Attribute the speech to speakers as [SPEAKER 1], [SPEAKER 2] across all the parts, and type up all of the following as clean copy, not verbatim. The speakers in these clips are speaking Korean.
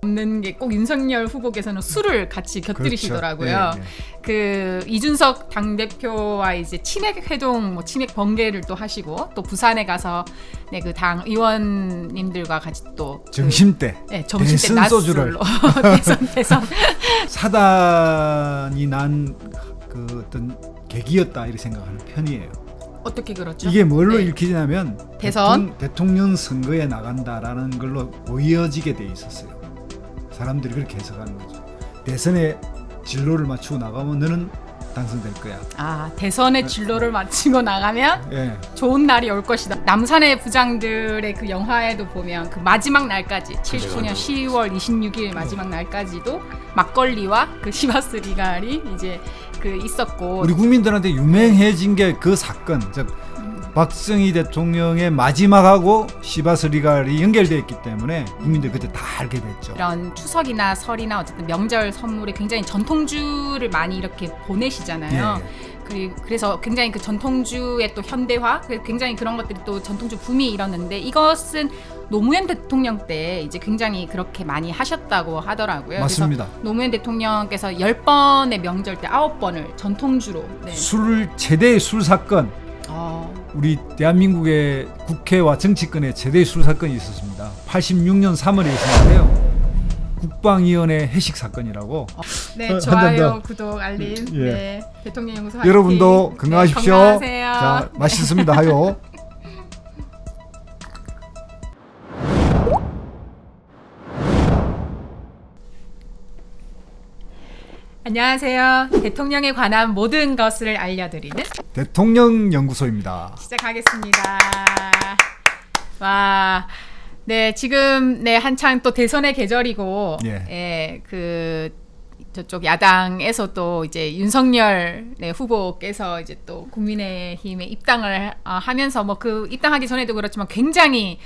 [SPEAKER 1] 없는 게 꼭 윤석열 후보께서는 술을 같이 곁들이시더라고요.
[SPEAKER 2] 그렇죠.
[SPEAKER 1] 그 이준석 당대표와 이제 치맥 회동, 뭐 치맥 번개를 또 하시고 또 부산에 가서 네, 그 당 의원님들과 같이 또
[SPEAKER 2] 점심 때,
[SPEAKER 1] 점심 때
[SPEAKER 2] 대선 소주를
[SPEAKER 1] 대선
[SPEAKER 2] 사단이 난 그 어떤 계기였다 이렇게 생각하는 편이에요.
[SPEAKER 1] 어떻게 그렇죠?
[SPEAKER 2] 이게 뭘로 읽히냐면
[SPEAKER 1] 대선?
[SPEAKER 2] 대통령 선거에 나간다라는 걸로 보여지게 돼 있었어요. 사람들이 그렇게 해석하는 거죠. 대선에 진로를 맞추고 나가면 너는 당선될 거야.
[SPEAKER 1] 아, 대선의 진로를 마치고 나가면
[SPEAKER 2] 예.
[SPEAKER 1] 좋은 날이 올 것이다. 남산의 부장들의 그 영화에도 보면 그 마지막 날까지 79년 10월 26일 마지막 날까지도 막걸리와 그 시바스 리갈이 이제 그 있었고
[SPEAKER 2] 우리 국민들한테 유명해진 게 그 사건, 즉 박정희 대통령의 마지막하고 시바스 리갈이 연결되어 있기 때문에 국민들이 그때 다 알게 됐죠.
[SPEAKER 1] 이런 추석이나 설이나 어쨌든 명절 선물에 굉장히 전통주를 많이 이렇게 보내시잖아요. 그래서 굉장히 그 전통주의 또 현대화, 굉장히 그런 것들이 또 전통주 붐이 일었는데 이것은 노무현 대통령 때 이제 굉장히 그렇게 많이 하셨다고 하더라고요.
[SPEAKER 2] 맞습니다.
[SPEAKER 1] 그래서 노무현 대통령께서 10번의 명절 때 9번을 전통주로
[SPEAKER 2] 술 최대의 술 사건, 우리 대한민국의 국회와 정치권에 최대의 술 사건이 있었습니다. 86년 3월에 있었는데요. 국방위원회 해식 사건이라고.
[SPEAKER 1] 네, 좋아요, 구독, 알림. 네, 대통령 연구소 화이팅.
[SPEAKER 2] 여러분도 건강하십시오.
[SPEAKER 1] 네, 건강하세요.
[SPEAKER 2] 자, 맛있습니다. 하요.
[SPEAKER 1] 안녕하세요. 대통령에 관한 모든 것을 알려드리는
[SPEAKER 2] 대통령 연구소입니다.
[SPEAKER 1] 시작하겠습니다. 와, 네, 지금 한창 또 대선의 계절이고, 그 저쪽 야당에서 또 이제 윤석열 후보께서 이제 또 국민의힘에 입당을 하면서 뭐 그 입당하기 전에도 그렇지만 굉장히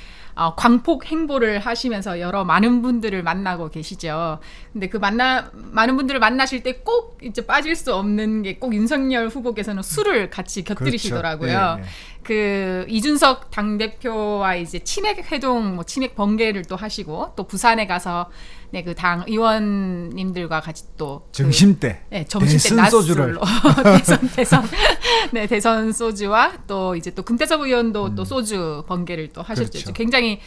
[SPEAKER 1] 광폭 행보를 하시면서 여러 많은 분들을 만나고 계시죠. 근데 그 많은 분들을 만나실 때 꼭 이제 빠질 수 없는 게 꼭 윤석열 후보께서는 술을 같이 곁들이시더라고요.
[SPEAKER 2] 그렇죠.
[SPEAKER 1] 그 이준석 당대표와 이제 치맥 회동, 뭐 치맥 번개를 또 하시고 또 부산에 가서 그 당 의원님들과 같이 또
[SPEAKER 2] 점심 때,
[SPEAKER 1] 점심 때
[SPEAKER 2] 대선 소주를
[SPEAKER 1] 대선 소주와 또 이제 또 금태섭 의원도 또 소주 번개를 또 하셨죠.
[SPEAKER 2] 그렇죠.
[SPEAKER 1] 굉장히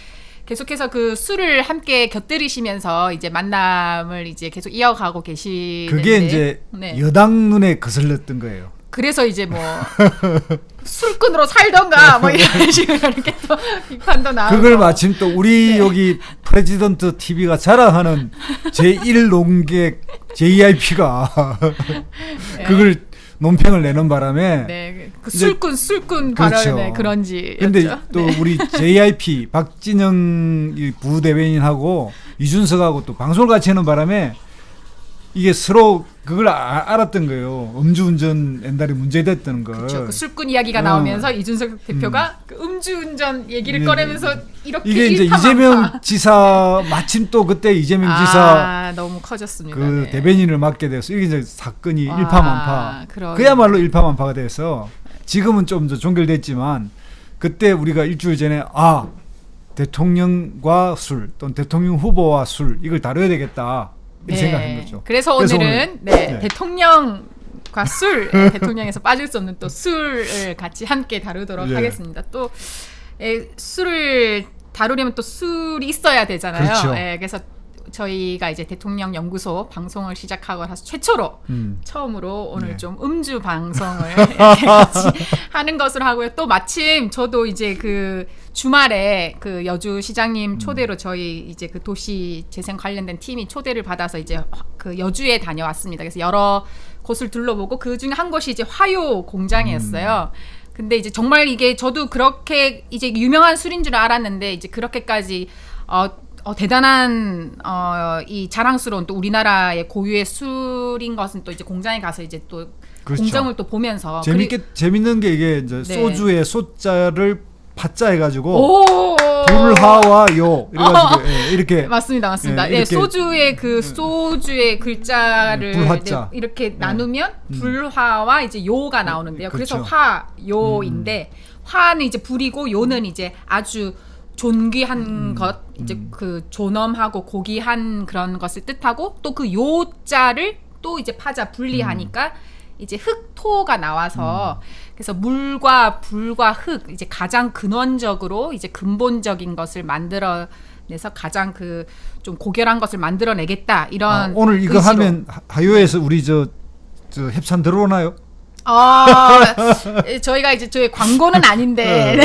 [SPEAKER 1] 계속해서 그 술을 함께 곁들이시면서 이제 만남을 이제 계속 이어가고 계시는데
[SPEAKER 2] 그게 이제 여당 눈에 거슬렸던 거예요.
[SPEAKER 1] 그래서 이제 뭐 술꾼으로 살던가 뭐 이런 식으로 이렇게 또 비판도 나오고
[SPEAKER 2] 그걸 마침 또 우리 여기 프레지던트 TV가 자랑하는 제1농객 JIP가 그걸 논평을 내는 바람에
[SPEAKER 1] 그 술꾼
[SPEAKER 2] 그렇죠.
[SPEAKER 1] 발언의 그런지.
[SPEAKER 2] 근데 또 우리 JIP 박진영 부대변인하고 이준석하고 또 방송을 같이 하는 바람에 이게 서로 그걸 알았던 거예요. 음주운전 옛날에 문제됐던 걸.
[SPEAKER 1] 그렇죠. 그 술꾼 이야기가 나오면서 이준석 대표가 그 음주운전 얘기를 꺼내면서 이렇게
[SPEAKER 2] 이게 이제 이재명 지사 마침 또 그때 이재명 지사
[SPEAKER 1] 너무 커졌습니다.
[SPEAKER 2] 그 대변인을 맡게 돼서 이게 이제 사건이 일파만파.
[SPEAKER 1] 그러네.
[SPEAKER 2] 그야말로 일파만파가 돼서 지금은 좀 더 종결됐지만 그때 우리가 일주일 전에 대통령과 술 또는 대통령 후보와 술 이걸 다뤄야 되겠다. 생각한 거죠.
[SPEAKER 1] 그래서 오늘은 대통령과 술, 대통령에서 빠질 수 없는 또 술을 같이 함께 다루도록 하겠습니다. 또 술을 다루려면 또 술이 있어야 되잖아요.
[SPEAKER 2] 그렇죠.
[SPEAKER 1] 그래서 저희가 이제 대통령 연구소 방송을 시작하고 나서 최초로 처음으로 오늘 좀 음주 방송을 이렇게 같이 하는 것으로 하고요. 또 마침 저도 이제 그 주말에 그 여주 시장님 초대로 저희 이제 그 도시 재생 관련된 팀이 초대를 받아서 이제 그 여주에 다녀왔습니다. 그래서 여러 곳을 둘러보고 그 중에 한 곳이 이제 화요 공장이었어요. 근데 이제 정말 이게 저도 그렇게 이제 유명한 술인 줄 알았는데 이제 그렇게까지 대단한 이 자랑스러운 또 우리나라의 고유의 술인 것은 또 이제 공장에 가서 이제 또
[SPEAKER 2] 그렇죠.
[SPEAKER 1] 공정을 또 보면서
[SPEAKER 2] 재밌는 게 이게 이제 소주의 소자를 파자 해가지고 불하와 요 이래가지고 이렇게
[SPEAKER 1] 맞습니다. 이렇게 소주의 그 소주의 글자를 이렇게 나누면 불화와 이제 요가 나오는데요. 그래서 화요인데 화는 이제 불이고 요는 이제 아주 존귀한 것 이제 그 존엄하고 고귀한 그런 것을 뜻하고 또 그 요자를 또 이제 파자 분리하니까 이제 흙토가 나와서 그래서 물과 불과 흙 이제 가장 근원적으로 이제 근본적인 것을 만들어내서 가장 그 좀 고결한 것을 만들어내겠다 이런
[SPEAKER 2] 오늘 이거
[SPEAKER 1] 의지로.
[SPEAKER 2] 하면 하요에서 우리 저 협찬 들어오나요?
[SPEAKER 1] 저희가 이제 저희 광고는 아닌데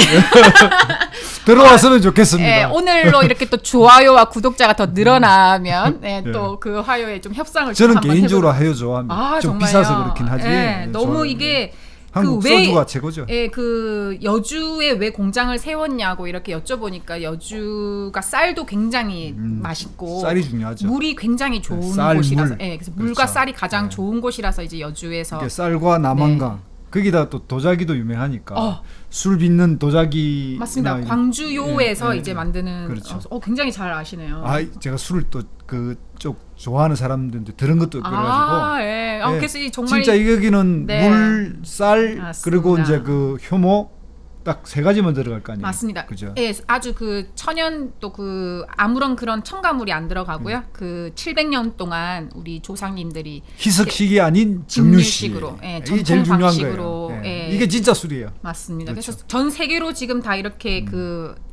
[SPEAKER 2] 들어왔으면 좋겠습니다.
[SPEAKER 1] 오늘로 이렇게 또 좋아요와 구독자가 더 늘어나면 또 그 화요에 좀 협상을 좀
[SPEAKER 2] 저는
[SPEAKER 1] 한번
[SPEAKER 2] 개인적으로
[SPEAKER 1] 해보도록.
[SPEAKER 2] 하요 좋아합니다. 좀
[SPEAKER 1] 정말요?
[SPEAKER 2] 비싸서 그렇긴 하지.
[SPEAKER 1] 너무
[SPEAKER 2] 좋아요.
[SPEAKER 1] 이게
[SPEAKER 2] 한국 소주가 최고죠.
[SPEAKER 1] 그 여주에 왜 공장을 세웠냐고 이렇게 여쭤보니까 여주가 쌀도 굉장히 맛있고
[SPEAKER 2] 쌀이 중요하죠.
[SPEAKER 1] 물이 굉장히 좋은
[SPEAKER 2] 쌀,
[SPEAKER 1] 곳이라서
[SPEAKER 2] 물.
[SPEAKER 1] 그래서 물과
[SPEAKER 2] 그렇죠.
[SPEAKER 1] 쌀이 가장 좋은 곳이라서 이제 여주에서
[SPEAKER 2] 이게 쌀과 남한강 거기다 또 도자기도 유명하니까 술 빚는 도자기
[SPEAKER 1] 맞습니다. 광주요에서
[SPEAKER 2] 예,
[SPEAKER 1] 이제 만드는
[SPEAKER 2] 그렇죠.
[SPEAKER 1] 굉장히 잘 아시네요.
[SPEAKER 2] 제가 술을 또 그쪽 좋아하는 사람들한테 들은 것도 그래가지고
[SPEAKER 1] 그래서 정말
[SPEAKER 2] 진짜 여기는 물, 쌀
[SPEAKER 1] 맞습니다.
[SPEAKER 2] 그리고 이제 그 효모 딱 세 가지만 들어갈 거 아니에요.
[SPEAKER 1] 맞습니다.
[SPEAKER 2] 그죠?
[SPEAKER 1] 아주 그 천연 또 그 아무런 그런 첨가물이 안 들어가고요. 그 700년 동안 우리 조상님들이
[SPEAKER 2] 희석식이 아닌 증류식.
[SPEAKER 1] 증류식으로,
[SPEAKER 2] 이게 제일 중요한
[SPEAKER 1] 방식으로,
[SPEAKER 2] 거예요. 이게 진짜 술이에요.
[SPEAKER 1] 맞습니다.
[SPEAKER 2] 그렇죠.
[SPEAKER 1] 그래서 전 세계로 지금 다 이렇게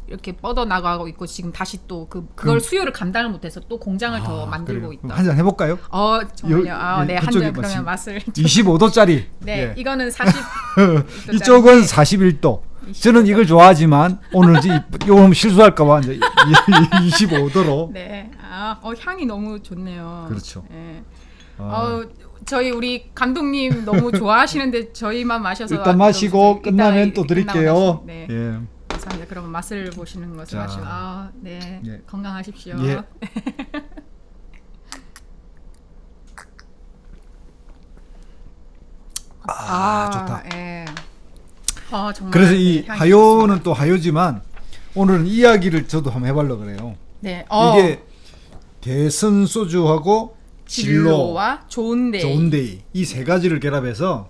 [SPEAKER 1] 이렇게 뻗어 나가고 있고 지금 다시 또 그걸 수요를 감당을 못해서 또 공장을 더 만들고 있다.
[SPEAKER 2] 한 잔 해볼까요?
[SPEAKER 1] 정말요. 네, 한
[SPEAKER 2] 그쪽이
[SPEAKER 1] 잔 그러면 맛을.
[SPEAKER 2] 25도짜리.
[SPEAKER 1] 네, 이거는 40.
[SPEAKER 2] 이쪽은 41도. 저는 이걸 좋아하지만 오늘 이거 실수할까봐 이제 25도로.
[SPEAKER 1] 네, 향이 너무 좋네요.
[SPEAKER 2] 그렇죠.
[SPEAKER 1] 네. 저희 우리 감독님 너무 좋아하시는데 저희만 마셔서
[SPEAKER 2] 일단 마시고 끝나면 또
[SPEAKER 1] 끝나고
[SPEAKER 2] 드릴게요.
[SPEAKER 1] 네.
[SPEAKER 2] 예.
[SPEAKER 1] 감사합니다. 그러면 맛을 보시는 것을
[SPEAKER 2] 자.
[SPEAKER 1] 마시고 네.
[SPEAKER 2] 예.
[SPEAKER 1] 건강하십시오.
[SPEAKER 2] 예. 좋다.
[SPEAKER 1] 예. 정말
[SPEAKER 2] 그래서 이
[SPEAKER 1] 향이
[SPEAKER 2] 하요는
[SPEAKER 1] 좋습니다.
[SPEAKER 2] 또 하요지만 오늘은 이야기를 저도 한번 해보려고 그래요.
[SPEAKER 1] 네.
[SPEAKER 2] 이게 대선 소주하고 진로,
[SPEAKER 1] 진로와 좋은데이.
[SPEAKER 2] 좋은데이 이 세 가지를 결합해서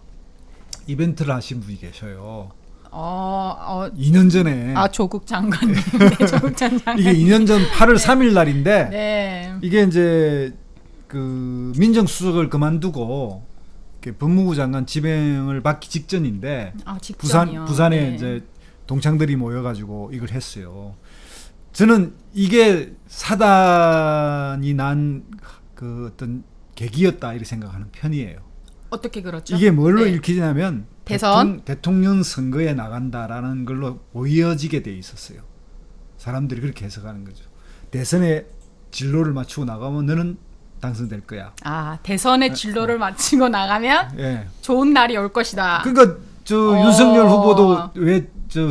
[SPEAKER 2] 이벤트를 하신 분이 계셔요. 2년 전에
[SPEAKER 1] 조국 장관님. 네, 조국 장관님.
[SPEAKER 2] 이게 2년 전 8월 3일 날인데
[SPEAKER 1] 네.
[SPEAKER 2] 이게 이제 그 민정수석을 그만두고 이렇게 법무부 장관 지명을 받기 직전인데
[SPEAKER 1] 직전이요.
[SPEAKER 2] 부산에
[SPEAKER 1] 네.
[SPEAKER 2] 이제 동창들이 모여가지고 이걸 했어요. 저는 이게 사단이 난 그 어떤 계기였다 이렇게 생각하는 편이에요.
[SPEAKER 1] 어떻게 그렇죠?
[SPEAKER 2] 이게 뭘로
[SPEAKER 1] 네.
[SPEAKER 2] 읽히냐면
[SPEAKER 1] 대선?
[SPEAKER 2] 대통령 선거에 나간다라는 걸로 보여지게 돼 있었어요. 사람들이 그렇게 해석하는 거죠. 대선에 진로를 맞추고 나가면 너는 당선될 거야.
[SPEAKER 1] 대선의 진로를 마치고 나가면
[SPEAKER 2] 예.
[SPEAKER 1] 좋은 날이 올 것이다.
[SPEAKER 2] 그러니까 윤석열 후보도 왜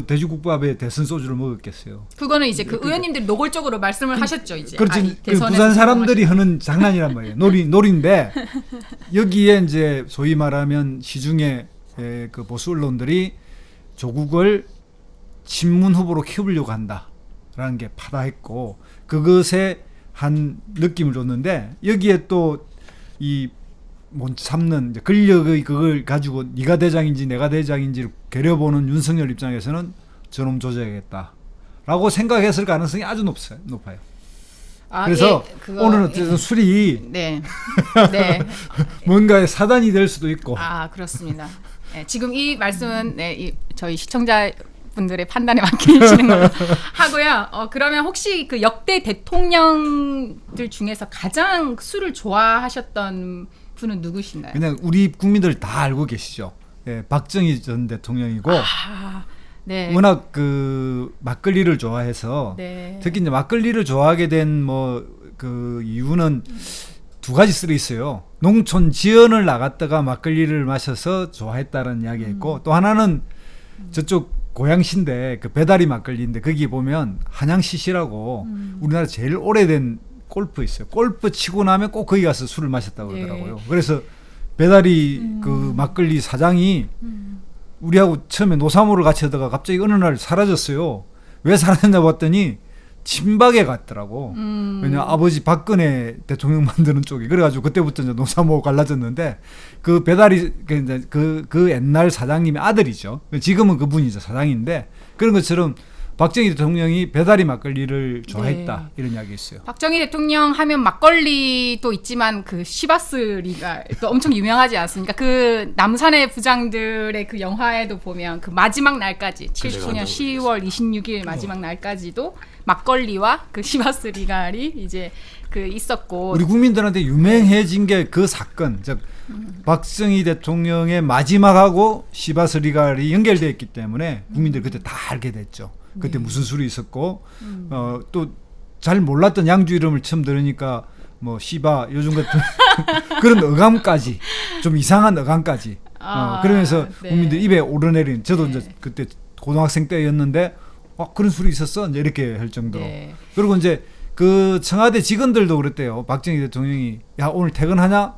[SPEAKER 2] 돼지국밥에 대선 소주를 먹었겠어요.
[SPEAKER 1] 그거는 이제 그 의원님들이 노골적으로 말씀을 하셨죠. 이제
[SPEAKER 2] 그렇지. 부산 사람들이 하는 장난이란 말이에요. 놀인데 여기에 이제 소위 말하면 시중에 그 보수 언론들이 조국을 친문 후보로 키우려고 한다라는 게 파다했고 그것에 한 느낌을 줬는데 여기에 또 이 참는 이제 권력의 그걸 가지고 네가 대장인지 내가 대장인지를 겨뤄보는 윤석열 입장에서는 저놈 조져야겠다라고 생각했을 가능성이 아주 높아요. 그래서 오늘은 어쨌든 술이
[SPEAKER 1] 네.
[SPEAKER 2] 뭔가의 사단이 될 수도 있고.
[SPEAKER 1] 그렇습니다. 네, 지금 이 말씀은 저희 시청자분들의 판단에 맡기시는 걸로 하고요. 그러면 혹시 그 역대 대통령들 중에서 가장 술을 좋아하셨던 분은 누구신가요?
[SPEAKER 2] 그냥 우리 국민들 다 알고 계시죠. 박정희 전 대통령이고
[SPEAKER 1] 네.
[SPEAKER 2] 워낙 그 막걸리를 좋아해서 특히 이제 막걸리를 좋아하게 된 그 이유는 두 가지 쓰여 있어요. 농촌 지연을 나갔다가 막걸리를 마셔서 좋아했다는 이야기가 있고 또 하나는 저쪽 고양시인데 그 배다리 막걸리인데 거기 보면 한양시시라고 우리나라 제일 오래된 골프 있어요. 골프 치고 나면 꼭 거기 가서 술을 마셨다고 그러더라고요. 그래서 배다리 그 막걸리 사장이 우리하고 처음에 노사모를 같이 하다가 갑자기 어느 날 사라졌어요. 왜 사라졌나 봤더니 친박에 갔더라고. 왜냐 아버지 박근혜 대통령 만드는 쪽이 그래가지고 그때부터 이제 노사모 갈라졌는데 그 배다리 그 옛날 사장님의 아들이죠. 지금은 그분이죠 사장인데 그런 것처럼 박정희 대통령이 배다리 막걸리를 좋아했다
[SPEAKER 1] 네.
[SPEAKER 2] 이런 이야기 있어요.
[SPEAKER 1] 박정희 대통령 하면 막걸리도 있지만 그 시바스리가 또 엄청 유명하지 않습니까? 그 남산의 부장들의 그 영화에도 보면 그 마지막 날까지 79년 10월 26일 마지막 날까지도 막걸리와 그 시바스 리갈이 이제 그 있었고
[SPEAKER 2] 우리 국민들한테 유명해진 게 그 사건, 즉 박정희 대통령의 마지막하고 시바스 리갈이 연결되어 있기 때문에 국민들이 그때 다 알게 됐죠. 그때 무슨 술이 있었고 또 잘 몰랐던 양주 이름을 처음 들으니까 뭐 시바 요즘 같은 그런 어감까지 좀 이상한 어감까지 그러면서
[SPEAKER 1] 네.
[SPEAKER 2] 국민들 입에 오르내린 저도
[SPEAKER 1] 네.
[SPEAKER 2] 이제 그때 고등학생 때였는데 그런 술이 있었어 이제 이렇게 할 정도로
[SPEAKER 1] 네.
[SPEAKER 2] 그리고 이제 그 청와대 직원들도 그랬대요. 박정희 대통령이 야 오늘 퇴근하냐?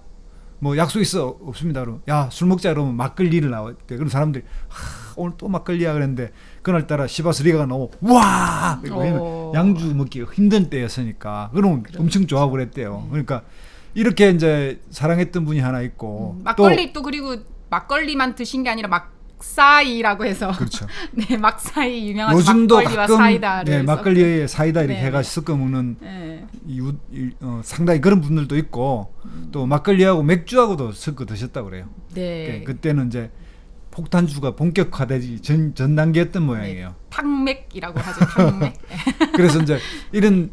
[SPEAKER 2] 뭐 약속 있어? 없습니다. 그럼 야 술 먹자 그러면 막걸리를 나왔대. 그럼 사람들이 오늘 또 막걸리야 그랬는데 그날따라 시바스 리가가 너무 와 양주 먹기 힘든 때였으니까 그럼 엄청 좋아하고 그랬대요. 그러니까 이렇게 이제 사랑했던 분이 하나 있고
[SPEAKER 1] 막걸리 또 그리고 막걸리만 드신 게 아니라 막사이라고 해서
[SPEAKER 2] 그렇죠.
[SPEAKER 1] 네 막사이 유명한
[SPEAKER 2] 요즘도
[SPEAKER 1] 막걸리와
[SPEAKER 2] 가끔
[SPEAKER 1] 사이다를
[SPEAKER 2] 막걸리에 사이다 이렇게
[SPEAKER 1] 네.
[SPEAKER 2] 해가지고 섞어 먹는
[SPEAKER 1] 네.
[SPEAKER 2] 상당히 그런 분들도 있고 또 막걸리하고 맥주하고도 섞어 드셨다고 그래요.
[SPEAKER 1] 네.
[SPEAKER 2] 그때는 이제 폭탄주가 본격화되기 전 단계였던 모양이에요.
[SPEAKER 1] 네. 탕맥이라고 하죠. 탕맥.
[SPEAKER 2] 그래서 이제 이런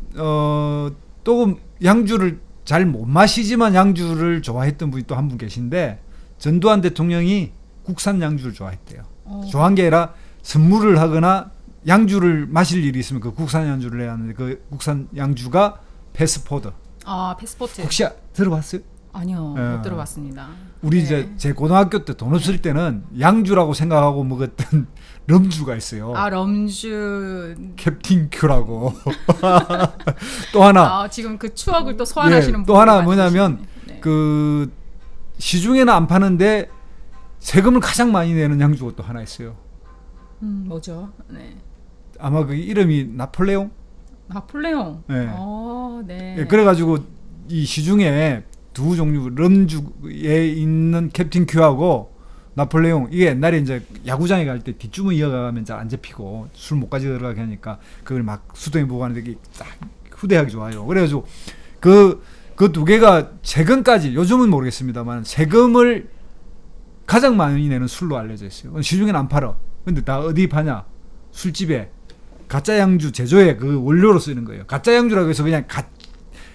[SPEAKER 2] 또 양주를 잘 못 마시지만 양주를 좋아했던 분이 또 한 분 계신데 전두환 대통령이 국산 양주를 좋아했대요. 좋아한 게 아니라 선물을 하거나 양주를 마실 일이 있으면 그 국산 양주를 해야 하는데 그 국산 양주가 패스포드.
[SPEAKER 1] 패스포트.
[SPEAKER 2] 혹시 들어봤어요?
[SPEAKER 1] 아니요, 못 들어봤습니다.
[SPEAKER 2] 우리
[SPEAKER 1] 네.
[SPEAKER 2] 이제 제 고등학교 때 돈 없을 때는 양주라고 생각하고 먹었던 럼주가 있어요.
[SPEAKER 1] 럼주.
[SPEAKER 2] 캡틴 큐라고. 또 하나.
[SPEAKER 1] 지금 그 추억을 또 소환하시는
[SPEAKER 2] 또 하나
[SPEAKER 1] 분이
[SPEAKER 2] 뭐냐면
[SPEAKER 1] 많으시네. 네.
[SPEAKER 2] 그 시중에는 안 파는데 세금을 가장 많이 내는 양주가 또 하나 있어요.
[SPEAKER 1] 뭐죠? 네.
[SPEAKER 2] 아마 그 이름이 나폴레옹?
[SPEAKER 1] 나폴레옹.
[SPEAKER 2] 네.
[SPEAKER 1] 네.
[SPEAKER 2] 예, 그래가지고 이 시중에 두 종류 럼주에 있는 캡틴 큐하고 나폴레옹 이게 옛날에 이제 야구장에 갈 때 뒷주문 이어가면 잘 안 잡히고 술 못 가지고 들어가게 하니까 그걸 막 수동에 보관하는데 이게 딱 후대하기 좋아요. 그래가지고 그 두 개가 세금까지 요즘은 모르겠습니다만 세금을 가장 많이 내는 술로 알려져 있어요. 시중에는 안 팔아. 근데 다 어디 파냐? 술집에 가짜 양주 제조에 그 원료로 쓰는 거예요. 가짜 양주라고 해서 그냥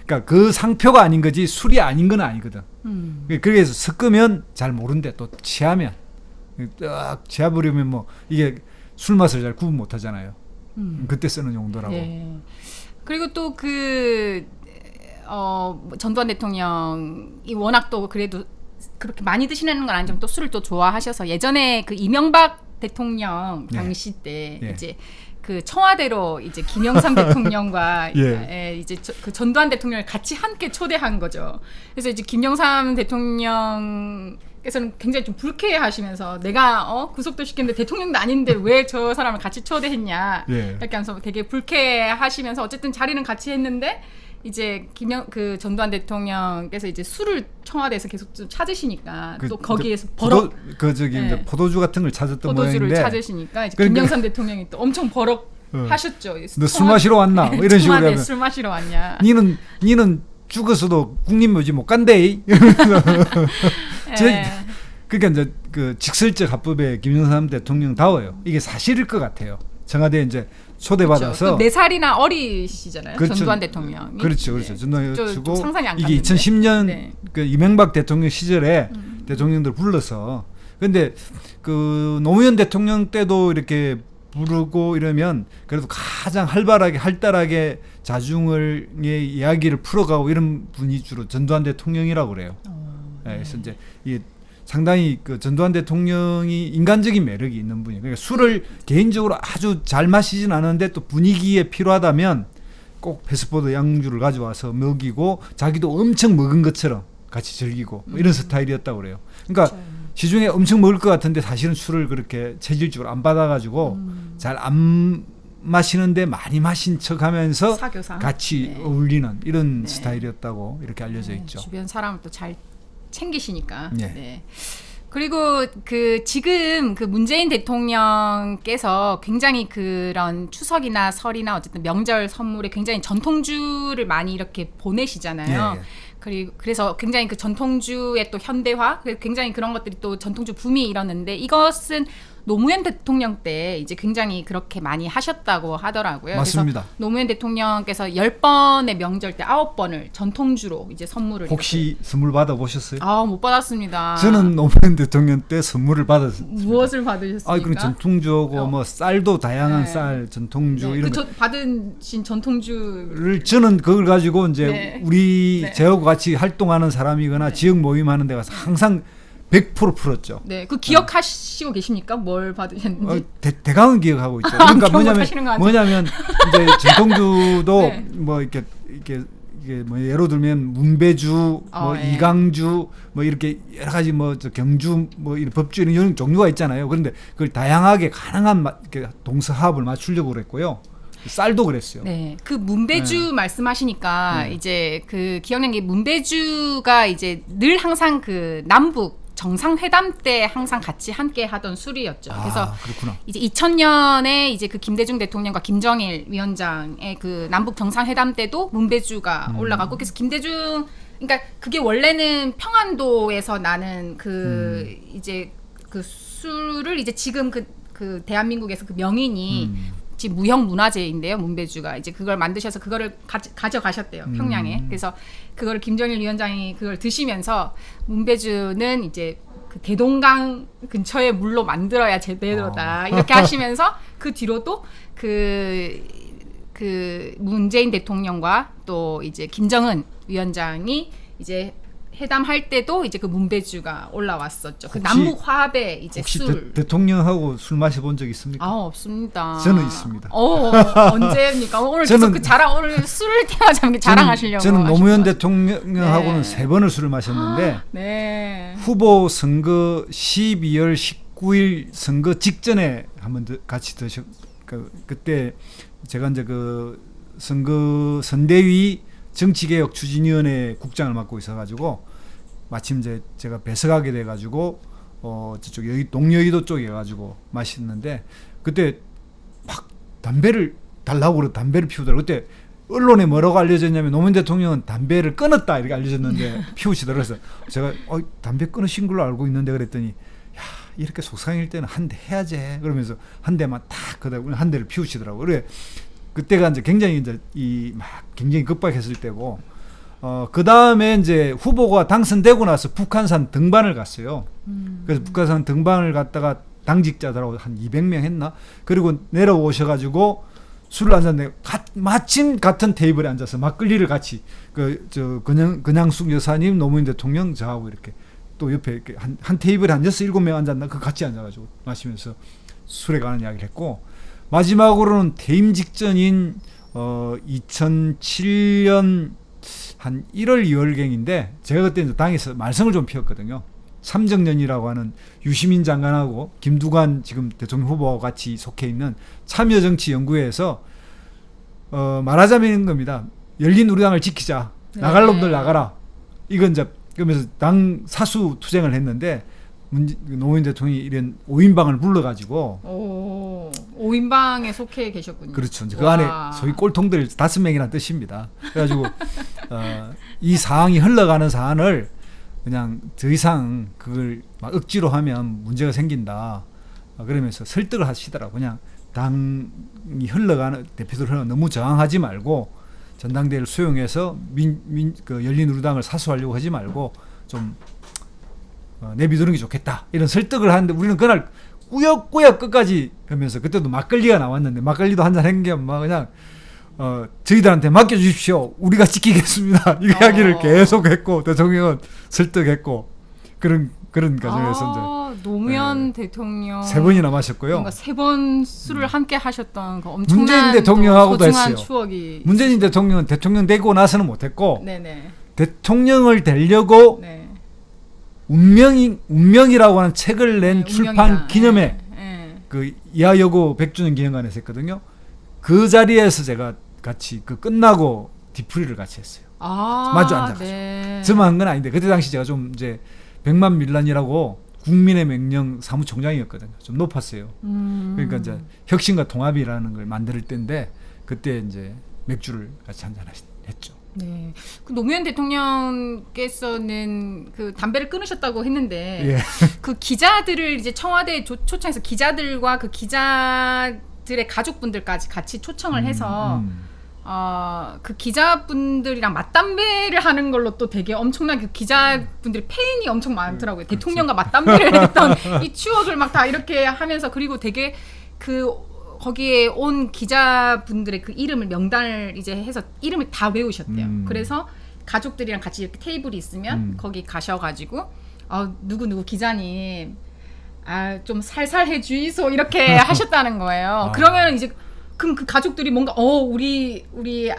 [SPEAKER 2] 그러니까 그 상표가 아닌 거지 술이 아닌 건 아니거든. 그래서 섞으면 잘 모른대. 또 취하면 딱 취해버리면 뭐 이게 술 맛을 잘 구분 못 하잖아요. 그때 쓰는 용도라고.
[SPEAKER 1] 네. 그리고 또 전두환 대통령이 워낙 또 그래도 그렇게 많이 드시는 건 아니지만 또 술을 또 좋아하셔서 예전에 그 이명박 대통령 당시 때 이제 그 청와대로 이제 김영삼 대통령과 이제 그 전두환 대통령을 같이 함께 초대한 거죠. 그래서 이제 김영삼 대통령께서는 굉장히 좀 불쾌해하시면서 내가 구속도 시켰는데 대통령도 아닌데 왜 저 사람을 같이 초대했냐 이렇게 하면서 되게 불쾌하시면서 어쨌든 자리는 같이 했는데 이제 그 전두환 대통령께서 이제 술을 청와대에서 계속 좀 찾으시니까 또 거기에서
[SPEAKER 2] 이제 포도주 같은 걸 찾았던
[SPEAKER 1] 포도주를
[SPEAKER 2] 모양인데
[SPEAKER 1] 찾으시니까 이제 김영삼 대통령이 또 엄청 버럭하셨죠.
[SPEAKER 2] 너 술 마시러 왔나? 뭐 이런 식으로 하면
[SPEAKER 1] 술 마시러 왔냐?
[SPEAKER 2] 니는 죽었어도 국립묘지 못 간대. 그러니까 이제 그 직설적 합법의 김영삼 대통령다워요. 이게 사실일 것 같아요. 청와대 이제 초대받아서
[SPEAKER 1] 4살이나 어리시잖아요.
[SPEAKER 2] 그렇죠.
[SPEAKER 1] 전두환 대통령이.
[SPEAKER 2] 그렇죠. 전두환 대통령
[SPEAKER 1] 상상이 안
[SPEAKER 2] 이게
[SPEAKER 1] 가는데.
[SPEAKER 2] 2010년 그 이명박 대통령 시절에 대통령들 불러서 근데 그 노무현 대통령 때도 이렇게 부르고 이러면 그래도 가장 활발하게 활달하게 자중을 이야기를 풀어가고 이런 분이 주로 전두환 대통령이라고 그래요. 그래서 이제 이 상당히 그 전두환 대통령이 인간적인 매력이 있는 분이에요. 그러니까 술을 개인적으로 아주 잘 마시진 않은데 또 분위기에 필요하다면 꼭 패스포드 양주를 가져와서 먹이고 자기도 엄청 먹은 것처럼 같이 즐기고 뭐 이런 스타일이었다고 그래요. 그러니까 그렇죠. 시중에 엄청 먹을 것 같은데 사실은 술을 그렇게 체질적으로 안 받아가지고 잘 안 마시는데 많이 마신 척하면서
[SPEAKER 1] 사교상.
[SPEAKER 2] 같이 어울리는 이런 스타일이었다고 이렇게 알려져 있죠.
[SPEAKER 1] 주변 사람을 또 잘 챙기시니까. 그리고 그 지금 그 문재인 대통령께서 굉장히 그런 추석이나 설이나 어쨌든 명절 선물에 굉장히 전통주를 많이 이렇게 보내시잖아요.
[SPEAKER 2] 예, 예.
[SPEAKER 1] 그리고 그래서 굉장히 그 전통주의 또 현대화, 굉장히 그런 것들이 또 전통주 붐이 일었는데 이것은 노무현 대통령 때 이제 굉장히 그렇게 많이 하셨다고 하더라고요.
[SPEAKER 2] 맞습니다.
[SPEAKER 1] 그래서 노무현 대통령께서 10번의 명절 때 9번을 전통주로 이제 선물을
[SPEAKER 2] 혹시 선물 받아보셨어요?
[SPEAKER 1] 못 받았습니다.
[SPEAKER 2] 저는 노무현 대통령 때 선물을 받았습니다.
[SPEAKER 1] 무엇을 받으셨습니까?
[SPEAKER 2] 그럼 전통주고 뭐 쌀도 다양한
[SPEAKER 1] 네.
[SPEAKER 2] 쌀, 전통주
[SPEAKER 1] 네,
[SPEAKER 2] 이런
[SPEAKER 1] 그 받으신 전통주
[SPEAKER 2] 를 저는 그걸 가지고 이제
[SPEAKER 1] 네.
[SPEAKER 2] 우리
[SPEAKER 1] 네.
[SPEAKER 2] 저하고 같이 활동하는 사람이거나
[SPEAKER 1] 네.
[SPEAKER 2] 지역 모임하는 데 가서 항상 100% 풀었죠.
[SPEAKER 1] 네, 그 기억하시고 계십니까? 뭘 받으셨는지?
[SPEAKER 2] 대강은 기억하고 있죠. 그러니까
[SPEAKER 1] 기억하시는 거 아니에요?
[SPEAKER 2] 뭐냐면 이제 전통주도
[SPEAKER 1] 네.
[SPEAKER 2] 뭐 이게 뭐 예로 들면 문배주, 뭐
[SPEAKER 1] 예.
[SPEAKER 2] 이강주, 뭐 이렇게 여러 가지 뭐 저 경주, 뭐 이런 법주 이런 종류가 있잖아요. 그런데 그걸 다양하게 가능한 이렇게 동서합을 맞추려고 그랬고요. 쌀도 그랬어요.
[SPEAKER 1] 네, 그 문배주 말씀하시니까 이제 그 기억나는 게 문배주가 이제 늘 항상 그 남북 정상회담 때 항상 같이 함께 하던 술이었죠. 그래서
[SPEAKER 2] 그렇구나.
[SPEAKER 1] 이제 2000년에 이제 그 김대중 대통령과 김정일 위원장의 그 남북 정상회담 때도 문배주가 올라가고 그래서 김대중 그러니까 그게 원래는 평안도에서 나는 그 이제 그 술을 이제 지금 그 대한민국에서 그 명인이 지금 무형 문화재인데요, 문배주가 이제 그걸 만드셔서 그거를 가져가셨대요, 평양에. 그래서 그걸 김정일 위원장이 그걸 드시면서 문배주는 이제 그 대동강 근처에 물로 만들어야 제대로다 이렇게 하시면서 그 뒤로도 그 문재인 대통령과 또 이제 김정은 위원장이 이제 회담할 때도 이제 그 문배주가 올라왔었죠. 그 남북 화합의 이제
[SPEAKER 2] 혹시
[SPEAKER 1] 술.
[SPEAKER 2] 대통령하고 술 마셔본 적 있습니까?
[SPEAKER 1] 없습니다.
[SPEAKER 2] 저는 있습니다.
[SPEAKER 1] 언제입니까? 오늘 계속 그 자랑 오늘 술을 테마자면 자랑하시려고.
[SPEAKER 2] 저는 노무현
[SPEAKER 1] 하신 것
[SPEAKER 2] 대통령하고는
[SPEAKER 1] 네.
[SPEAKER 2] 3번을 술을 마셨는데
[SPEAKER 1] 네.
[SPEAKER 2] 후보 선거 12월 19일 선거 직전에 한번 같이 그때 제가 이제 그 선거 선대위 정치개혁 추진위원회 국장을 맡고 있어가지고 마침 이제 제가 배석하게 돼가지고 저쪽 동여의도 쪽에 가지고 마셨는데 그때 막 담배를 달라고 그래 담배를 피우더라고. 그때 언론에 뭐라고 알려졌냐면 노무현 대통령은 담배를 끊었다 이렇게 알려졌는데 피우시더라고요. 그래서 제가 담배 끊으신 걸로 알고 있는데 그랬더니 야 이렇게 속상일 때는 한 대 해야지 그러면서 한 대만 딱 그다음 한 대를 피우시더라고요. 그래 그때가 이제 굉장히 이제 막 굉장히 급박했을 때고 그 다음에 이제 후보가 당선되고 나서 북한산 등반을 갔어요. 그래서 북한산 등반을 갔다가 당직자들하고 한 200명 했나? 그리고 내려오셔가지고 술을 앉았는데 마침 같은 테이블에 앉아서 막걸리를 같이 근양숙 여사님, 노무현 대통령 저하고 이렇게 또 옆에 이렇게 한 테이블에 한 6-7명 앉았나? 그 같이 앉아가지고 마시면서 술에 관한 이야기를 했고 마지막으로는 퇴임 직전인 2007년 한 1월 2월경인데 제가 그때 이제 당에서 말썽을 좀 피웠거든요. 삼정연이라고 하는 유시민 장관하고 김두관 지금 대통령 후보와 같이 속해 있는 참여정치연구회에서 말하자면 이런 겁니다. 열린 우리당을 지키자. 나갈 놈들 나가라. 이건 이제 그러면서 당 사수 투쟁을 했는데 노무현 대통령이 이런 5인방을 불러가지고
[SPEAKER 1] 5인방에 속해 계셨군요.
[SPEAKER 2] 그렇죠. 이제 그 안에 소위 꼴통들 5명이라는 뜻입니다. 그래가지고 이 사항이 흘러가는 사안을 그냥 더 이상 그걸 막 억지로 하면 문제가 생긴다. 그러면서 설득을 하시더라고. 그냥 당이 흘러가는 대표들 흘러 너무 저항하지 말고 전당대회를 수용해서 그 열린우리당을 사수하려고 하지 말고 좀 내비두는 게 좋겠다 이런 설득을 하는데 우리는 그날 꾸역꾸역 끝까지 하면서 그때도 막걸리가 나왔는데 막걸리도 한잔 한 게 막 그냥 저희들한테 맡겨주십시오 우리가 지키겠습니다 이 이야기를 계속했고 대통령은 설득했고 그런 과정에서 이제
[SPEAKER 1] 노무현 대통령
[SPEAKER 2] 3번이나 마셨고요.
[SPEAKER 1] 뭔가 3번 술을 함께 하셨던 그 엄청난
[SPEAKER 2] 문재인 대통령하고도
[SPEAKER 1] 소중한
[SPEAKER 2] 했어요.
[SPEAKER 1] 추억이
[SPEAKER 2] 문재인 대통령은 대통령 되고 나서는 못했고
[SPEAKER 1] 네네.
[SPEAKER 2] 대통령을 되려고
[SPEAKER 1] 네.
[SPEAKER 2] 운명이라고 하는 책을 낸 출판
[SPEAKER 1] 운명이다.
[SPEAKER 2] 기념회
[SPEAKER 1] 네.
[SPEAKER 2] 그 이하여고 100주년 기념관에서 했거든요. 그 자리에서 제가 같이 그 끝나고 뒤풀이를 같이 했어요. 마주 앉아가지고.
[SPEAKER 1] 네.
[SPEAKER 2] 저만 한 건 아닌데 그때 당시 제가 좀 이제 백만 밀란이라고 국민의 명령 사무총장이었거든요. 좀 높았어요. 그러니까 이제 혁신과 통합이라는 걸 만들 때인데 그때 이제 맥주를 같이 한잔했죠.
[SPEAKER 1] 네. 그 노무현 대통령께서는 그 담배를 끊으셨다고 했는데
[SPEAKER 2] 예.
[SPEAKER 1] 그 기자들을 이제 청와대에 초청해서 기자들과 그 기자들의 가족분들까지 같이 초청을 해서 그 기자분들이랑 맞담배를 하는 걸로 또 되게 엄청난 그 기자분들이 팬이 엄청 많더라고요. 대통령과 맞담배를 했던 이 추억을 막 다 이렇게 하면서 그리고 되게 그 거기에 온 기자분들의 그 이름을 명단을 이제 해서 이름을 다 외우셨대요. 그래서 가족들이랑 같이 이렇게 테이블이 있으면 거기 가셔가지고 누구 기자님 좀 살살 해주이소 이렇게 하셨다는 거예요. 그러면 이제 그럼 그 가족들이 뭔가 우리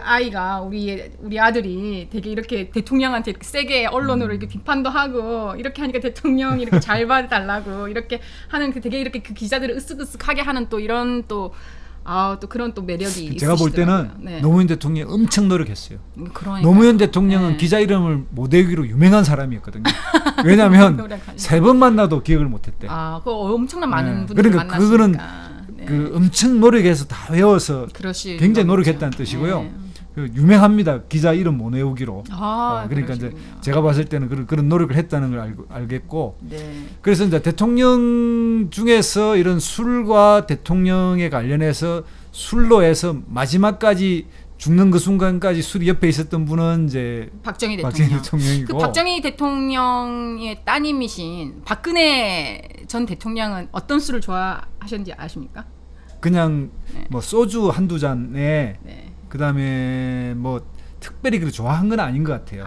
[SPEAKER 1] 아이가 우리 아들이 되게 이렇게 대통령한테 이렇게 세게 언론으로 이렇게 비판도 하고 이렇게 하니까 대통령이 이렇게 잘 봐달라고 이렇게 하는 그 되게 이렇게 그 기자들을 으쓱으쓱하게 하는 또 이런 또 그런 또 매력이
[SPEAKER 2] 제가 볼 때는
[SPEAKER 1] 네.
[SPEAKER 2] 노무현 대통령이 엄청 노력했어요.
[SPEAKER 1] 그러니까요.
[SPEAKER 2] 노무현 대통령은
[SPEAKER 1] 네.
[SPEAKER 2] 기자 이름을 못 외우기로 유명한 사람이었거든요. 왜냐하면 3번 만나도 기억을 못했대.
[SPEAKER 1] 그 엄청난 많은 분들
[SPEAKER 2] 그러니까
[SPEAKER 1] 만났으니까.
[SPEAKER 2] 그거는
[SPEAKER 1] 네.
[SPEAKER 2] 그 엄청 노력해서 다 외워서 굉장히 노력했다는 뜻이고요.
[SPEAKER 1] 네.
[SPEAKER 2] 그 유명합니다. 기자 이름 못 외우기로. 그러니까 이제
[SPEAKER 1] 그러시군요.
[SPEAKER 2] 제가 봤을 때는 그런 노력을 했다는 걸 알겠고.
[SPEAKER 1] 네.
[SPEAKER 2] 그래서 이제 대통령 중에서 이런 술과 대통령에 관련해서 술로 해서 마지막까지 죽는 그 순간까지 술이 옆에 있었던 분은 이제
[SPEAKER 1] 박정희
[SPEAKER 2] 대통령이고.
[SPEAKER 1] 그 박정희 대통령의 따님이신 박근혜 전 대통령은 어떤 술을 좋아하셨는지 아십니까?
[SPEAKER 2] 그냥
[SPEAKER 1] 네.
[SPEAKER 2] 뭐 소주 한두 잔에
[SPEAKER 1] 네.
[SPEAKER 2] 그다음에 뭐 특별히 그렇게 좋아한 건 아닌 것 같아요.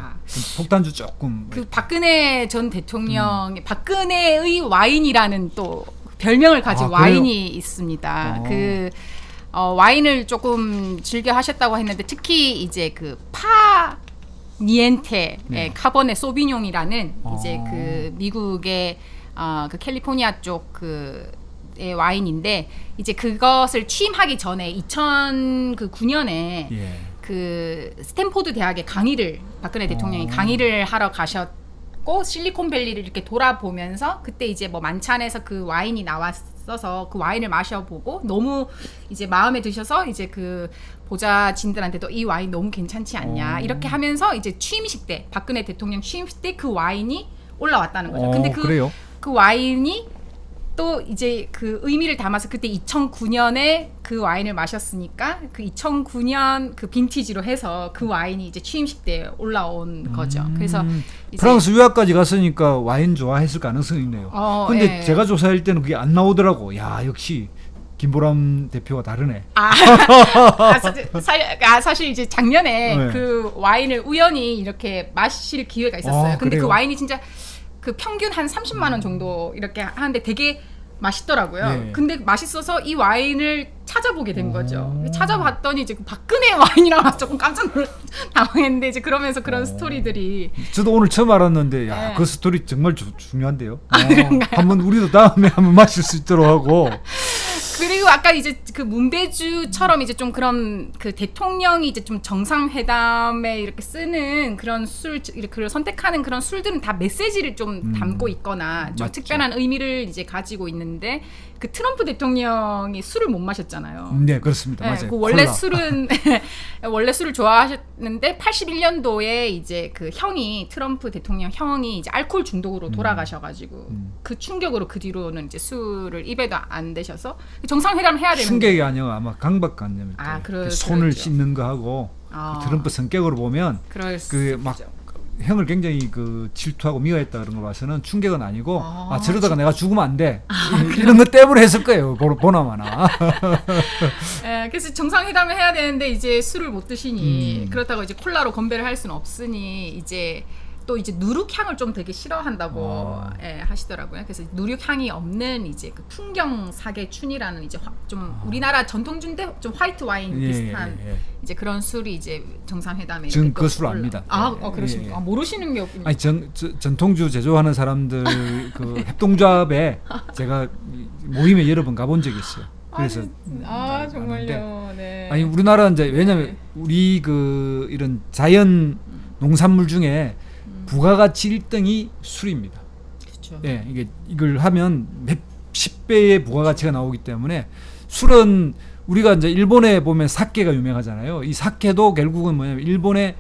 [SPEAKER 2] 폭탄주 조금.
[SPEAKER 1] 그 박근혜 전 대통령 박근혜의 와인이라는 또 별명을 가진 와인이 있습니다. 그 와인을 조금 즐겨 하셨다고 했는데 특히 이제 그 니엔테 카버네 소비뇽이라는 이제 그 미국의 그 캘리포니아 쪽 의 와인인데 이제 그것을 취임하기 전에 2009년에 그 스탠포드 대학에 강의를 박근혜 대통령이 강의를 하러 가셨고 실리콘밸리를 이렇게 돌아보면서 그때 이제 뭐 만찬에서 그 와인이 나왔어서 그 와인을 마셔보고 너무 이제 마음에 드셔서 이제 그 보좌진들한테도 이 와인 너무 괜찮지 않냐 이렇게 하면서 이제 취임식 때 박근혜 대통령 취임식 때 그 와인이 올라왔다는 거죠. 근데 그 와인이 또 이제 그 의미를 담아서 그때 2009년에 그 와인을 마셨으니까 그 2009년 그 빈티지로 해서 그 와인이 이제 취임식 때 올라온 거죠. 그래서 이제
[SPEAKER 2] 프랑스 유학까지 갔으니까 와인 좋아했을 가능성이 있네요. 근데 제가 조사할 때는 그게 안 나오더라고. 야, 역시 김보람 대표가 다르네.
[SPEAKER 1] 사실 이제 작년에 그 와인을 우연히 이렇게 마실 기회가 있었어요. 근데
[SPEAKER 2] 그래요?
[SPEAKER 1] 그 와인이 진짜 그 평균 한 30만 원 정도 이렇게 하는데 되게 맛있더라고요. 근데 맛있어서 이 와인을 찾아보게 된 거죠. 찾아봤더니 이제 그 박근혜 와인이라고 조금 깜짝 당황했는데 이제 그러면서 그런 스토리들이
[SPEAKER 2] 저도 오늘 처음 알았는데 그 스토리 정말 중요한데요. 한번 우리도 다음에 한번 마실 수 있도록 하고.
[SPEAKER 1] 그리고 아까 이제 그 문배주처럼 이제 좀 그런 그 대통령이 이제 좀 정상회담에 이렇게 쓰는 그런 이렇게 선택하는 그런 술들은 다 메시지를 좀 담고 있거나 좀 특별한 의미를 이제 가지고 있는데 그 트럼프 대통령이 술을 못 마셨잖아요.
[SPEAKER 2] 네, 그렇습니다. 맞아요.
[SPEAKER 1] 그 원래 술은 원래 술을 좋아하셨는데 81년도에 이제 그 트럼프 대통령 형이 이제 알코올 중독으로 돌아가셔가지고 그 충격으로 그 뒤로는 이제 술을 입에도 안 대셔서 정상회담을 해야 되는데
[SPEAKER 2] 충격이 아니고 아마 강박관념일 거예요. 손을 씻는 거 하고 그 트럼프 성격으로 보면 그 막 형을 굉장히 그 질투하고 미워했다 그런 거 봐서는 충격은 아니고 저러다가 내가 죽으면 안 돼. 이런 것 때문에 했을 거예요. 보나마나.
[SPEAKER 1] 그래서 정상회담을 해야 되는데 이제 술을 못 드시니 그렇다고 이제 콜라로 건배를 할 수는 없으니 이제 또 이제 누룩향을 좀 되게 싫어한다고 하시더라고요. 그래서 누룩향이 없는 이제 그 풍경 사계춘이라는 이제 좀 우리나라 전통주인데 좀 화이트 와인 비슷한 이제 그런 술이 이제 정상회담에
[SPEAKER 2] 전 그 술 압니다.
[SPEAKER 1] 그러십니까? 모르시는 게 없군요.
[SPEAKER 2] 아니 전통주 제조하는 사람들 그 협동조합에 제가 모임에 여러 번 가본 적이 있어요. 그래서
[SPEAKER 1] 정말요. 네.
[SPEAKER 2] 아니 우리나라 이제 왜냐면 우리 그 이런 자연 농산물 중에 부가가치 1등이 술입니다.
[SPEAKER 1] 그렇죠.
[SPEAKER 2] 예, 이게 이걸 하면 몇십 배의 부가가치가 나오기 때문에 술은 우리가 이제 일본에 보면 사케가 유명하잖아요. 이 사케도 결국은 뭐냐면 일본의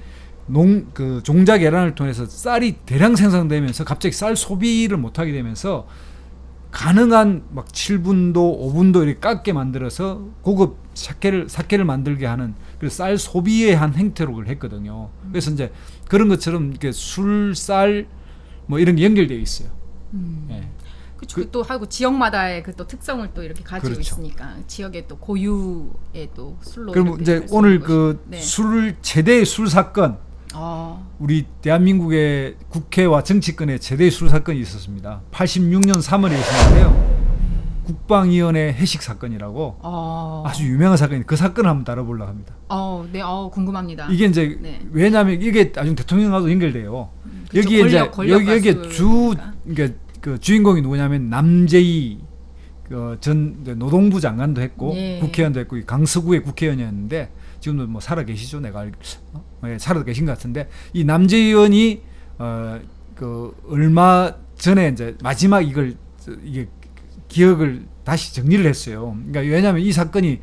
[SPEAKER 2] 종자 개란을 통해서 쌀이 대량 생산되면서 갑자기 쌀 소비를 못하게 되면서 가능한 막 7분도 5분도 이렇게 깎게 만들어서 고급 사케를 만들게 하는 그 쌀 소비의 한 행태로 그걸 했거든요. 그래서 이제 그런 것처럼 이렇게 술, 쌀 뭐 이런 게 연결되어 있어요. 예.
[SPEAKER 1] 그렇죠. 또 하고 지역마다의 그 또 특성을 또 이렇게 가지고
[SPEAKER 2] 그렇죠.
[SPEAKER 1] 있으니까 지역의 또 고유의 또 술로.
[SPEAKER 2] 그럼 이제 오늘 그 술 최대의 술 사건, 우리 대한민국의 국회와 정치권의 최대의 술 사건이 있었습니다. 86년 3월에 있었는데요. 국방위원회 해식 사건이라고 아주 유명한 사건이 그 사건을 한번 다뤄보려고 합니다.
[SPEAKER 1] 네, 궁금합니다.
[SPEAKER 2] 이게 이제 왜냐하면 이게 나중에 대통령과도 연결돼요.
[SPEAKER 1] 그렇죠.
[SPEAKER 2] 여기에 이제 여기에 그러니까 그 주인공이 누구냐면 남재희 전 노동부 장관도 했고 국회의원도 했고 강서구의 국회의원이었는데 지금도 뭐 살아 계시죠? 내가 살아 계신 것 같은데 이 남재희 의원이 그 얼마 전에 이제 마지막 이게 기억을 다시 정리를 했어요. 그러니까 왜냐하면 이 사건이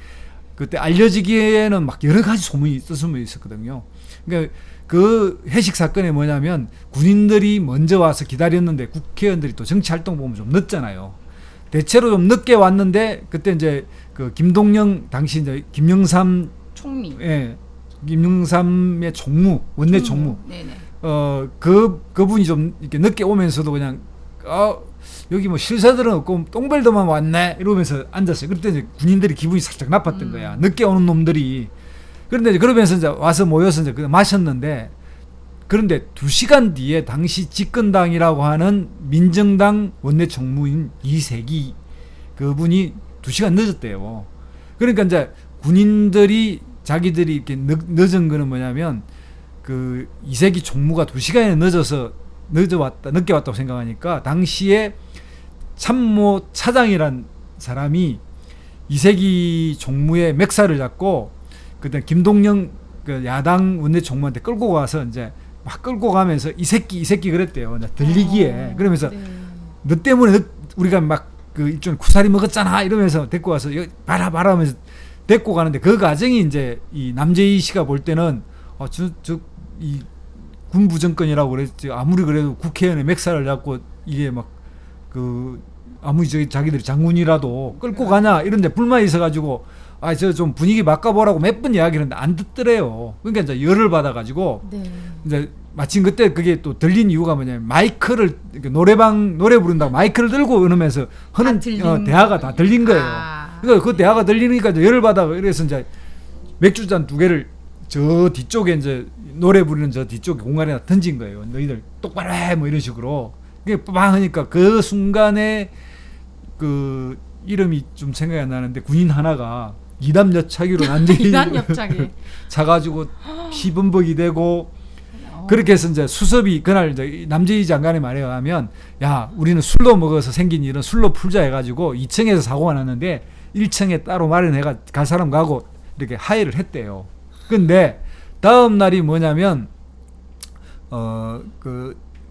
[SPEAKER 2] 그때 알려지기에는 막 여러 가지 소문이 있었거든요. 그러니까 그 해식 사건이 뭐냐면 군인들이 먼저 와서 기다렸는데 국회의원들이 또 정치 활동 보면 좀 늦잖아요. 대체로 좀 늦게 왔는데 그때 이제 그 김동영 당시 이제 김영삼
[SPEAKER 1] 총리,
[SPEAKER 2] 김영삼의 총무 원내 총무, 그분이 좀 이렇게 늦게 오면서도 그냥 여기 뭐 실사들은 없고 똥벨도만 왔네 이러면서 앉았어요. 그때 이제 군인들이 기분이 살짝 나빴던 거야. 늦게 오는 놈들이. 그런데 이제 그러면서 이제 와서 모여서 이제 마셨는데 그런데 2시간 뒤에 당시 집권당이라고 하는 민정당 원내 총무인 이세기 그분이 2시간 늦었대요. 그러니까 이제 군인들이 자기들이 이렇게 늦은 거는 뭐냐면 그 이세기 총무가 2시간이나 늦게 왔다고 생각하니까 당시에 참모 차장이란 사람이 이세기 총무의 맥살을 잡고 그때 김동영 그 야당 원내 총무한테 끌고 가서 이제 막 끌고 가면서 이 새끼 그랬대요. 들리기에. 그러면서 너 때문에 우리가 막 그 일종 쿠사리 먹었잖아 이러면서 데리고 와서 봐라 하면서 데리고 가는데 그 과정이 이제 이 남재희 씨가 볼 때는 이 군부 정권이라고 그랬지 아무리 그래도 국회의원의 맥살을 잡고 이게 막 그 아무리 자기들이 장군이라도 끌고 가냐 이런데 불만이 있어가지고 저 좀 분위기 바꿔보라고 몇 번 이야기했는데 안 듣더래요. 그러니까 이제 열을 받아가지고 이제 마침 그때 그게 또 들린 이유가 뭐냐면 마이크를 노래 부른다고 마이크를 들고 이러면서 하는 대화가 다 들린 거예요. 그러니까 그 대화가 들리니까 이제 열을 받아. 그래서 이제 맥주잔 2개를 저 뒤쪽에 이제 노래 부르는 저 뒤쪽에 공간에다 던진 거예요. 너희들 똑바로 해 뭐 이런 식으로. 그게 빵 하니까 그 순간에 그 이름이 좀 생각이 안 나는데 군인 하나가 이담여차기로 난쟁이 차가지고 피범벅이 되고 그렇게 해서 이제 수습이 그날 이제 남재희 장관의 말에 의하면 야 우리는 술도 먹어서 생긴 일은 술로 풀자 해가지고 2층에서 사고가 났는데 1층에 따로 마련해가 갈 사람 가고 이렇게 하의를 했대요. 근데 다음 날이 뭐냐면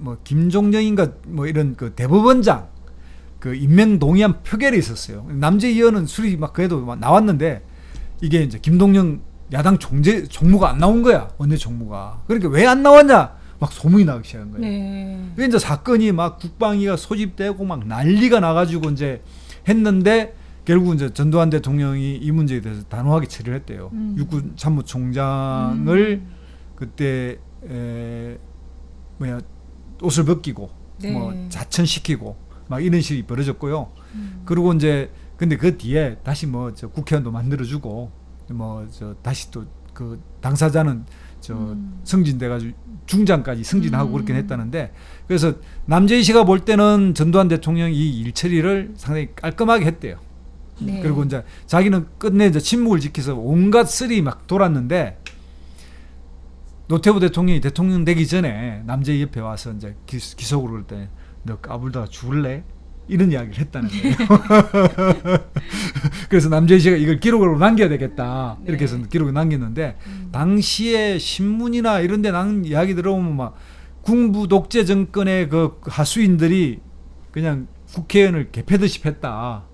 [SPEAKER 2] 뭐 김종령인가 뭐 이런 그 대법원장 그 임명 동의안 표결이 있었어요. 남재희 의원은 술이 막 그래도 막 나왔는데 이게 이제 김동영 야당 총무가 안 나온 거야. 원내 총무가. 그러니까 왜 안 나왔냐? 막 소문이 나기 시작한 거예요. 그래서 이제 사건이 막 국방위가 소집되고 막 난리가 나가지고 이제 했는데 결국 이제 전두환 대통령이 이 문제에 대해서 단호하게 처리를 했대요. 육군 참모총장을 그때 옷을 벗기고 뭐 자천시키고 막 이런 식이 벌어졌고요. 그리고 이제 근데 그 뒤에 다시 뭐 저 국회의원도 만들어주고 뭐 저 다시 또 그 당사자는 저 승진돼가지고 중장까지 승진하고 그렇게 했다는데 그래서 남재희 씨가 볼 때는 전두환 대통령이 이 일 처리를 상당히 깔끔하게 했대요. 그리고 이제 자기는 끝내 이제 침묵을 지켜서 온갖 쓸이 막 돌았는데 노태우 대통령이 대통령 되기 전에 남재희 옆에 와서 이제 기속으로 그럴 때 너 까불다가 죽을래? 이런 이야기를 했다는 거예요. 그래서 남재희 씨가 이걸 기록으로 남겨야 되겠다. 이렇게 해서 기록을 남겼는데 당시에 신문이나 이런 데 난 이야기 들어오면 막 군부 독재 정권의 그 하수인들이 그냥 국회의원을 개패듯이 했다.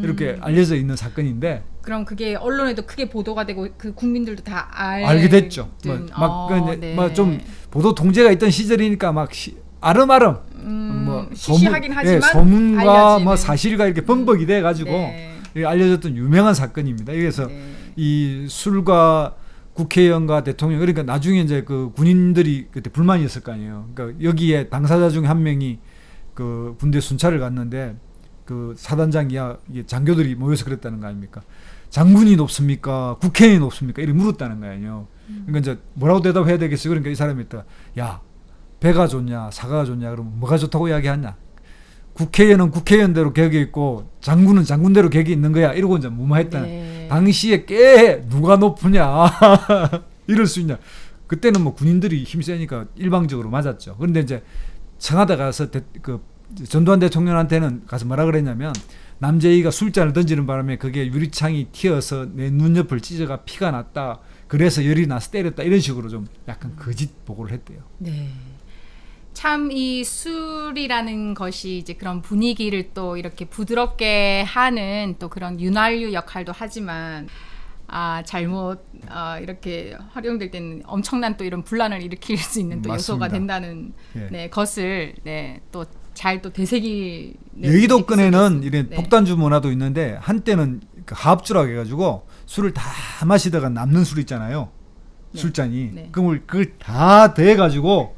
[SPEAKER 2] 이렇게 알려져 있는 사건인데
[SPEAKER 1] 그럼 그게 언론에도 크게 보도가 되고 그 국민들도 다
[SPEAKER 2] 알게 됐죠. 좀 보도 통제가 있던 시절이니까 막 아름아름
[SPEAKER 1] 시시하긴 하지만
[SPEAKER 2] 소문과
[SPEAKER 1] 알려지는.
[SPEAKER 2] 사실과 이렇게 범벅이 돼 가지고
[SPEAKER 1] 네.
[SPEAKER 2] 알려졌던 유명한 사건입니다. 그래서 이 술과 국회의원과 대통령 그러니까 나중에 이제 그 군인들이 그때 불만이었을 거 아니에요. 그러니까 여기에 당사자 중에 한 명이 그 군대 순찰을 갔는데 그 사단장 이하 장교들이 모여서 그랬다는 거 아닙니까? 장군이 높습니까? 국회의원이 높습니까? 이렇게 물었다는 거 아니에요. 그러니까 이제 뭐라고 대답해야 되겠어요? 그러니까 이 사람이 또 야, 배가 좋냐, 사과가 좋냐? 그러면 뭐가 좋다고 이야기하냐? 국회의원은 국회의원대로 객이 있고 장군은 장군대로 객이 있는 거야. 이러고 이제 무마했다는.
[SPEAKER 1] 네.
[SPEAKER 2] 당시에 꽤 누가 높으냐? 이럴 수 있냐? 그때는 뭐 군인들이 힘세니까 일방적으로 맞았죠. 그런데 이제 청와대 가서 전두환 대통령한테는 가서 뭐라 그랬냐면 남재희가 술잔을 던지는 바람에 그게 유리창이 튀어서 내 눈 옆을 찢어가 피가 났다. 그래서 열이 나서 때렸다. 이런 식으로 좀 약간 거짓 보고를 했대요.
[SPEAKER 1] 네. 참 이 술이라는 것이 이제 그런 분위기를 또 이렇게 부드럽게 하는 또 그런 윤활유 역할도 하지만 잘못 이렇게 활용될 때는 엄청난 또 이런 분란을 일으킬 수 있는 또
[SPEAKER 2] 맞습니다.
[SPEAKER 1] 요소가 된다는
[SPEAKER 2] 네.
[SPEAKER 1] 것을 또 잘 또 되새기
[SPEAKER 2] 여의도권에는 이런 폭탄주 문화도 있는데 한때는 그 하합주라고 해가지고 술을 다 마시다가 남는 술 있잖아요.
[SPEAKER 1] 네.
[SPEAKER 2] 술잔이.
[SPEAKER 1] 네.
[SPEAKER 2] 그걸 다 대가지고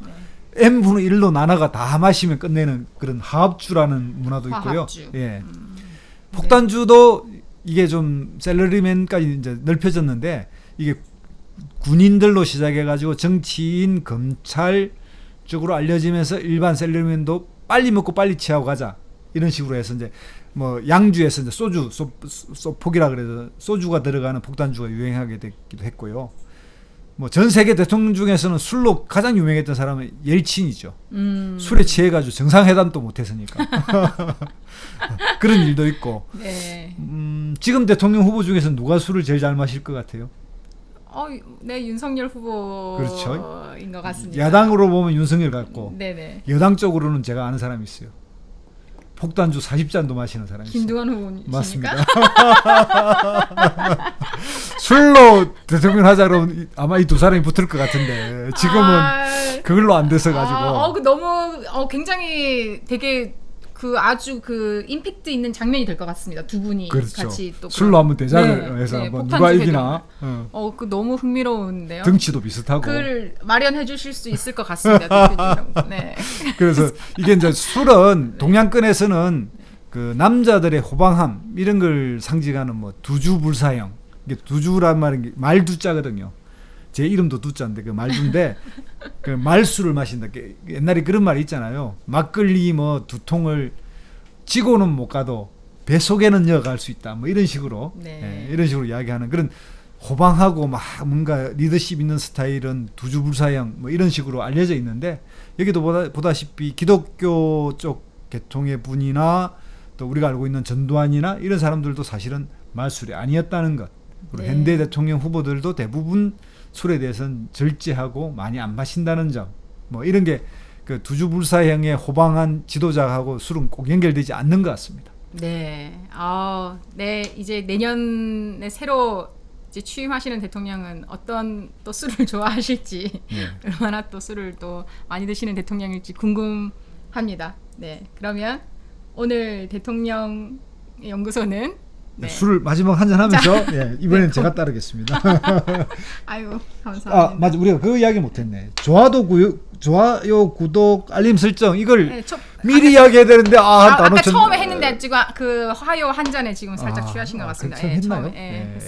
[SPEAKER 2] n분의 1로 나눠가 다 마시면 끝내는 그런 하합주라는 문화도 있고요.
[SPEAKER 1] 화합주.
[SPEAKER 2] 예. 폭탄주도 이게 좀 셀러리맨까지 이제 넓혀졌는데 이게 군인들로 시작해가지고 정치인, 검찰 쪽으로 알려지면서 일반 셀러리맨도 빨리 먹고 빨리 취하고 가자 이런 식으로 해서 이제 뭐 양주에서 이제 소폭이라 그래서 소주가 들어가는 폭탄주가 유행하게 됐기도 했고요. 뭐 전 세계 대통령 중에서는 술로 가장 유명했던 사람은 옐친이죠. 술에 취해가지고 정상회담도 못했으니까 그런 일도 있고.
[SPEAKER 1] 네.
[SPEAKER 2] 지금 대통령 후보 중에서 누가 술을 제일 잘 마실 것 같아요?
[SPEAKER 1] 네, 윤석열 후보인
[SPEAKER 2] 그렇죠.
[SPEAKER 1] 것 같습니다.
[SPEAKER 2] 야당으로 보면 윤석열 같고
[SPEAKER 1] 네네.
[SPEAKER 2] 여당 쪽으로는 제가 아는 사람이 있어요. 폭탄주 40잔도 마시는 사람이 있어요.
[SPEAKER 1] 김두관 후보님이십니까?
[SPEAKER 2] 맞습니다. 술로 대통령 하자 그러면 아마 이 두 사람이 붙을 것 같은데 지금은 그걸로 안 돼서 가지고.
[SPEAKER 1] 너무 굉장히 되게 아주 임팩트 있는 장면이 될 것 같습니다. 두 분이
[SPEAKER 2] 그렇죠.
[SPEAKER 1] 같이 또
[SPEAKER 2] 술로 한번 대작을 해서 한번 누가 이기나.
[SPEAKER 1] 너무 흥미로운데요.
[SPEAKER 2] 등치도 비슷하고.
[SPEAKER 1] 그걸 마련해 주실 수 있을 것 같습니다. 대표님. 네.
[SPEAKER 2] 그래서 이게 이제 술은 동양권에서는 그 남자들의 호방함 이런 걸 상징하는 뭐 두주불사형. 이게 두주란 말은 말두자거든요. 제 이름도 두자인데 그 말두인데 그 말술을 마신다. 옛날에 그런 말이 있잖아요. 막걸리 뭐 두 통을 지고는 못 가도 배 속에는 여갈 수 있다. 뭐 이런 식으로 이런 식으로 이야기하는 그런 호방하고 막 뭔가 리더십 있는 스타일은 두주불사형 뭐 이런 식으로 알려져 있는데 여기도 보다시피 기독교 쪽 계통의 분이나 또 우리가 알고 있는 전두환이나 이런 사람들도 사실은 말술이 아니었다는 것. 그리고 현대 대통령 후보들도 대부분 술에 대해서는 절제하고 많이 안 마신다는 점. 뭐 이런 게 그 두주불사형의 호방한 지도자하고 술은 꼭 연결되지 않는 것 같습니다.
[SPEAKER 1] 네. 네. 이제 내년에 새로 이제 취임하시는 대통령은 어떤 또 술을 좋아하실지 얼마나 또 술을 또 많이 드시는 대통령일지 궁금합니다. 네. 그러면 오늘 대통령 연구소는
[SPEAKER 2] 술을 마지막 한잔 하면서 이번엔 제가 따르겠습니다.
[SPEAKER 1] 아유, 감사합니다.
[SPEAKER 2] 맞아. 우리가 그 이야기 못했네. 좋아요, 구독, 알림 설정 이걸 미리 이야기해야 되는데
[SPEAKER 1] 아까 처음에 했는데 지금 그 화요 한 잔에 지금 살짝 취하신 것 같습니다.
[SPEAKER 2] 했나요?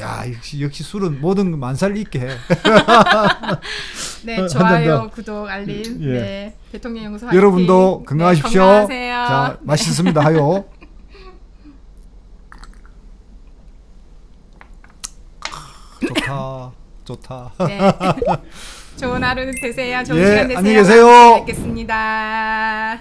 [SPEAKER 2] 야, 역시 술은 모든 만살 있게 해.
[SPEAKER 1] 네, 좋아요, 구독, 알림. 네, 대통령 연구소 화이팅.
[SPEAKER 2] 여러분도 건강하십시오.
[SPEAKER 1] 건강하세요.
[SPEAKER 2] 자, 맛있습니다. 하요. 좋다.
[SPEAKER 1] 네. 좋은 하루 되세요. 좋은 시간 되세요.
[SPEAKER 2] 안녕히 계세요.
[SPEAKER 1] 뵙겠습니다.